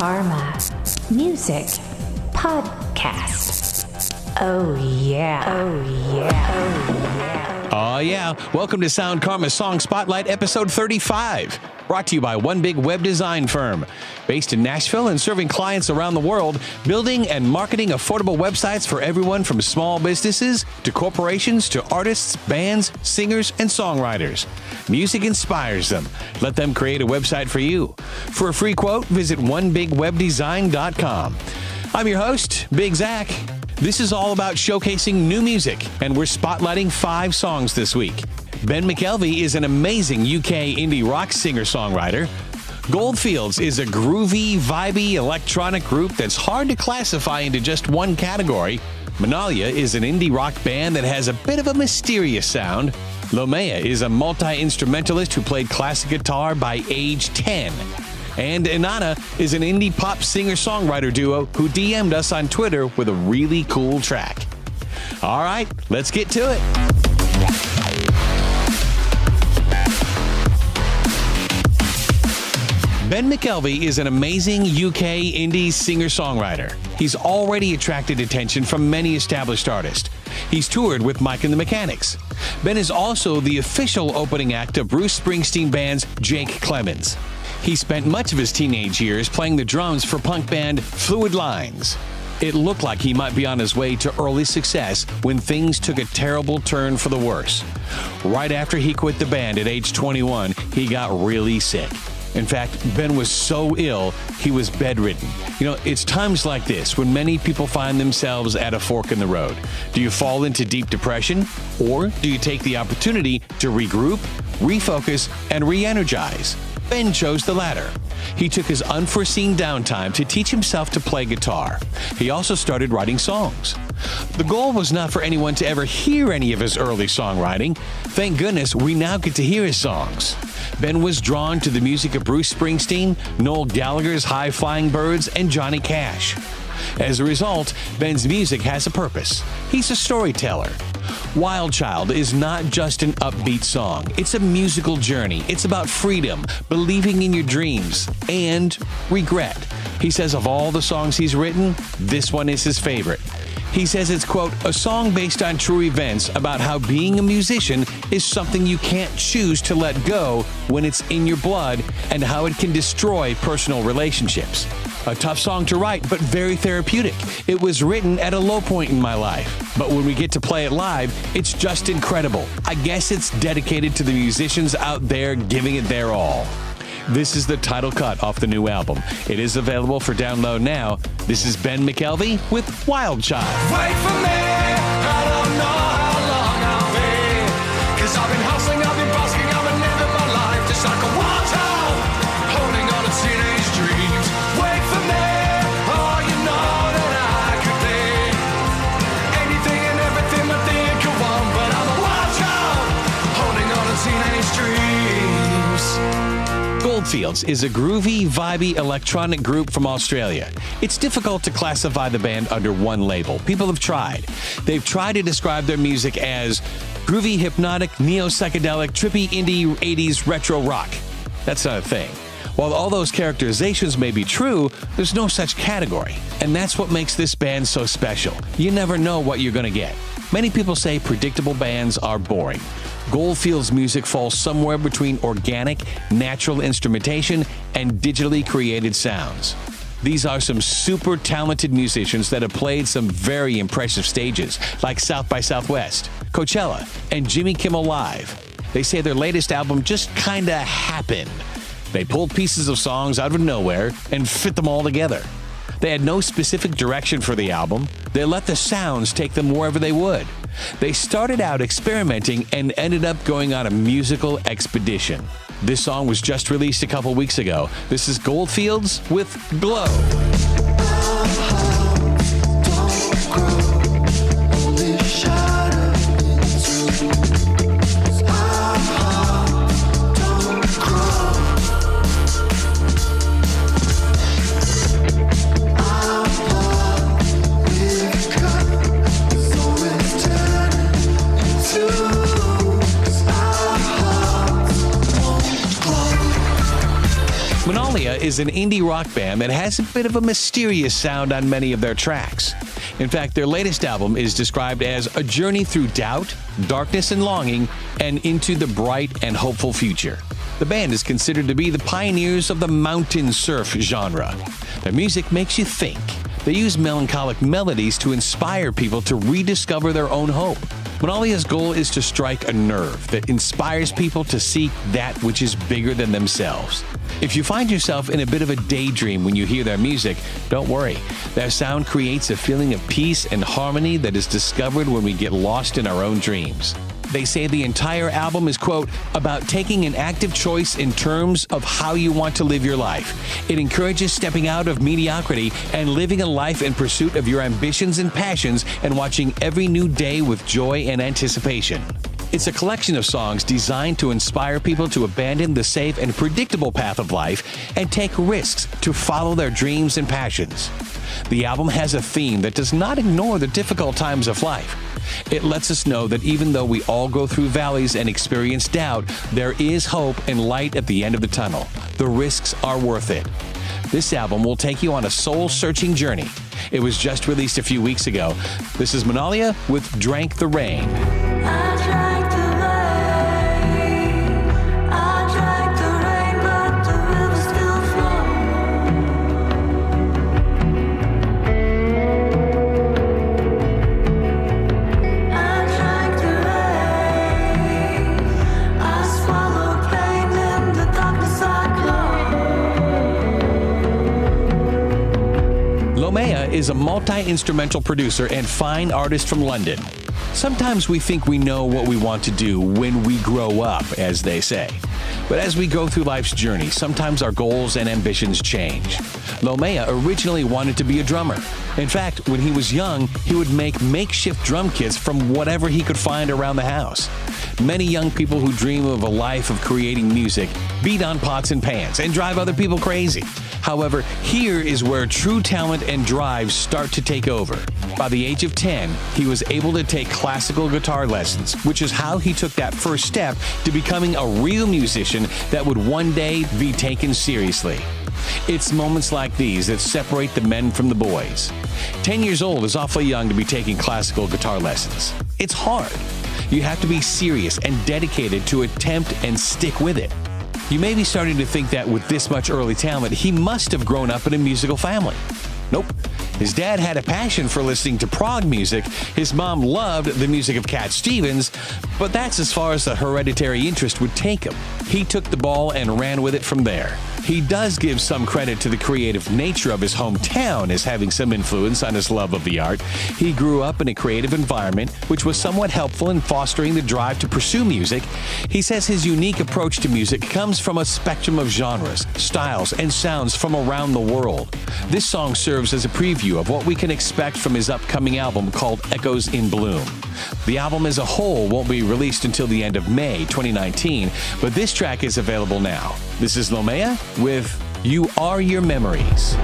KHARMA Music Podcast. Oh yeah. Oh yeah. Oh yeah. Oh yeah. Welcome to Sound Karma Song Spotlight episode 35. Brought to you by One Big Web Design Firm. Based in Nashville and serving clients around the world, building and marketing affordable websites for everyone from small businesses to corporations to artists, bands, singers, and songwriters. Music inspires them. Let them create a website for you. For a free quote, visit onebigwebdesign.com. I'm your host, Big Zach. This is all about showcasing new music, and we're spotlighting 5 songs this week. Ben McKelvey is an amazing UK indie rock singer-songwriter. Goldfields is a groovy, vibey electronic group that's hard to classify into just one category. Manalia is an indie rock band that has a bit of a mysterious sound. Lomea is a multi-instrumentalist who played classic guitar by age 10. And Inanna is an indie pop singer-songwriter duo who DM'd us on Twitter with a really cool track. All right, let's get to it. Ben McKelvey is an amazing UK indie singer-songwriter. He's already attracted attention from many established artists. He's toured with Mike and the Mechanics. Ben is also the official opening act of Bruce Springsteen band's Jake Clemens. He spent much of his teenage years playing the drums for punk band Fluid Lines. It looked like he might be on his way to early success when things took a terrible turn for the worse. Right after he quit the band at age 21, he got really sick. In fact, Ben was so ill, he was bedridden. It's times like this when many people find themselves at a fork in the road. Do you fall into deep depression, or do you take the opportunity to regroup, refocus, and re-energize? Ben chose the latter. He took his unforeseen downtime to teach himself to play guitar. He also started writing songs. The goal was not for anyone to ever hear any of his early songwriting. Thank goodness we now get to hear his songs. Ben was drawn to the music of Bruce Springsteen, Noel Gallagher's High Flying Birds, and Johnny Cash. As a result, Ben's music has a purpose. He's a storyteller. Wild Child is not just an upbeat song. It's a musical journey. It's about freedom, believing in your dreams, and regret. He says of all the songs he's written, this one is his favorite. He says it's, quote, a song based on true events about how being a musician is something you can't choose to let go when it's in your blood and how it can destroy personal relationships. A tough song to write, but very therapeutic. It was written at a low point in my life, but when we get to play it live, it's just incredible. I guess it's dedicated to the musicians out there giving it their all. This is the title cut off the new album. It is available for download now. This is Ben McKelvey with Wild Child. Wait for me, I don't know how long I'll be. 'Cause I've been hustling, I've been busking, I've been living my life just like a wild child, holding on to teenage dreams. Wait for me, oh, you know that I could be anything and everything I think you want, but I'm a wild child, holding on to teenage dreams. Goldfields is a groovy, vibey electronic group from Australia. It's difficult to classify the band under one label. People have tried. They've tried to describe their music as groovy, hypnotic, neo-psychedelic, trippy, indie, 80s, retro rock. That's not a thing. While all those characterizations may be true, there's no such category. And that's what makes this band so special. You never know what you're going to get. Many people say predictable bands are boring. Goldfields' music falls somewhere between organic, natural instrumentation and digitally created sounds. These are some super talented musicians that have played some very impressive stages, like South by Southwest, Coachella, and Jimmy Kimmel Live. They say their latest album just kinda happened. They pulled pieces of songs out of nowhere and fit them all together. They had no specific direction for the album. They let the sounds take them wherever they would. They started out experimenting and ended up going on a musical expedition. This song was just released a couple weeks ago. This is Goldfields with Glow. Monalia is an indie rock band that has a bit of a mysterious sound on many of their tracks. In fact, their latest album is described as a journey through doubt, darkness and longing, and into the bright and hopeful future. The band is considered to be the pioneers of the mountain surf genre. Their music makes you think. They use melancholic melodies to inspire people to rediscover their own hope. Monalia's goal is to strike a nerve that inspires people to seek that which is bigger than themselves. If you find yourself in a bit of a daydream when you hear their music, don't worry. Their sound creates a feeling of peace and harmony that is discovered when we get lost in our own dreams. They say the entire album is, quote, about taking an active choice in terms of how you want to live your life. It encourages stepping out of mediocrity and living a life in pursuit of your ambitions and passions and watching every new day with joy and anticipation. It's a collection of songs designed to inspire people to abandon the safe and predictable path of life and take risks to follow their dreams and passions. The album has a theme that does not ignore the difficult times of life. It lets us know that even though we all go through valleys and experience doubt, there is hope and light at the end of the tunnel. The risks are worth it. This album will take you on a soul-searching journey. It was just released a few weeks ago. This is Monalia with Drank the Rain. Is a multi-instrumental producer and fine artist from London. Sometimes we think we know what we want to do when we grow up, as they say. But as we go through life's journey, sometimes our goals and ambitions change. Lomea originally wanted to be a drummer. In fact, when he was young, he would make makeshift drum kits from whatever he could find around the house. Many young people who dream of a life of creating music beat on pots and pans and drive other people crazy. However, here is where true talent and drive start to take over. By the age of 10, he was able to take classical guitar lessons, which is how he took that first step to becoming a real musician that would one day be taken seriously. It's moments like these that separate the men from the boys. 10 years old is awfully young to be taking classical guitar lessons. It's hard. You have to be serious and dedicated to attempt and stick with it. You may be starting to think that with this much early talent, he must have grown up in a musical family. Nope. His dad had a passion for listening to prog music. His mom loved the music of Cat Stevens, but that's as far as the hereditary interest would take him. He took the ball and ran with it from there. He does give some credit to the creative nature of his hometown as having some influence on his love of the art. He grew up in a creative environment, which was somewhat helpful in fostering the drive to pursue music. He says his unique approach to music comes from a spectrum of genres, styles, and sounds from around the world. This song serves as a preview of what we can expect from his upcoming album called Echoes in Bloom. The album as a whole won't be released until the end of May 2019, but this track is available now. This is Lomea with You Are Your Memories.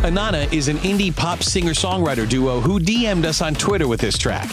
Anana is an indie pop singer-songwriter duo who DM'd us on Twitter with this track.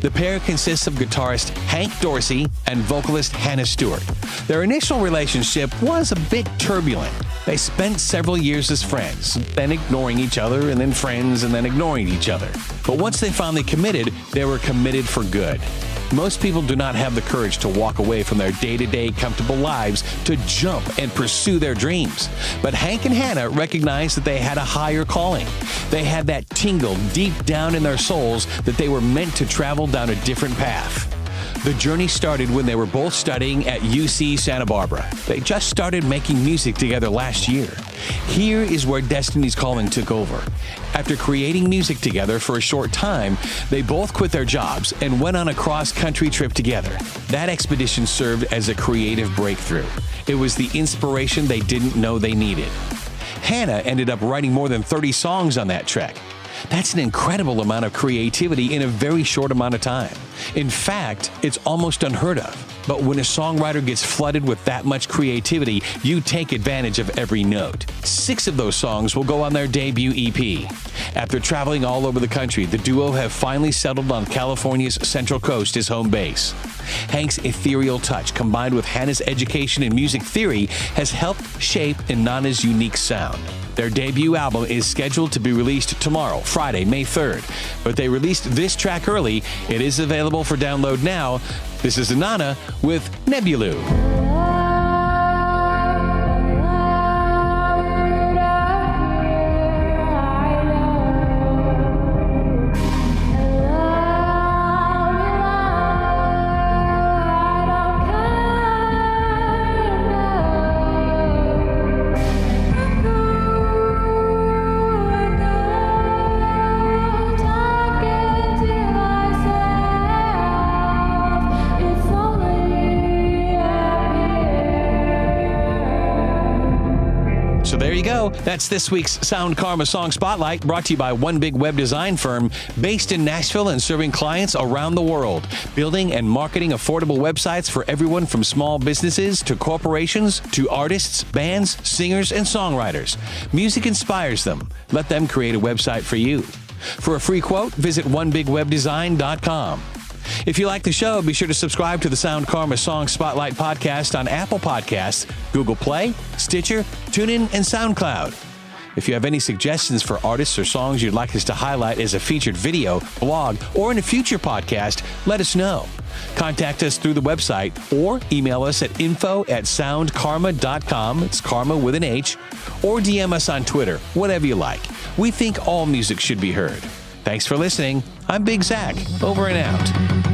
The pair consists of guitarist Hank Dorsey and vocalist Hannah Stewart. Their initial relationship was a bit turbulent. They spent several years as friends, then ignoring each other, and then friends, and then ignoring each other. But once they finally committed, they were committed for good. Most people do not have the courage to walk away from their day-to-day comfortable lives to jump and pursue their dreams. But Hank and Hannah recognized that they had a higher calling. They had that tingle deep down in their souls that they were meant to travel down a different path. The journey started when they were both studying at UC Santa Barbara. They just started making music together last year. Here is where Destiny's Calling took over. After creating music together for a short time, they both quit their jobs and went on a cross-country trip together. That expedition served as a creative breakthrough. It was the inspiration they didn't know they needed. Hannah ended up writing more than 30 songs on that track. That's an incredible amount of creativity in a very short amount of time. In fact, it's almost unheard of. But when a songwriter gets flooded with that much creativity, you take advantage of every note. 6 of those songs will go on their debut EP. After traveling all over the country, the duo have finally settled on California's Central Coast as home base. Hank's ethereal touch, combined with Hannah's education in music theory, has helped shape Inanna's unique sound. Their debut album is scheduled to be released tomorrow, Friday, May 3rd. But they released this track early. It is available for download now. This is Inanna with Nebulu. So there you go. That's this week's Sound Karma Song Spotlight, brought to you by One Big Web Design Firm, based in Nashville and serving clients around the world, building and marketing affordable websites for everyone from small businesses to corporations to artists, bands, singers, and songwriters. Music inspires them. Let them create a website for you. For a free quote, visit onebigwebdesign.com. If you like the show, be sure to subscribe to the Sound Karma Song Spotlight podcast on Apple Podcasts, Google Play, Stitcher, TuneIn, and SoundCloud. If you have any suggestions for artists or songs you'd like us to highlight as a featured video, blog, or in a future podcast, let us know. Contact us through the website or email us at info@soundkarma.com. It's karma with an H. Or DM us on Twitter, whatever you like. We think all music should be heard. Thanks for listening. I'm Big Zach. Over and out.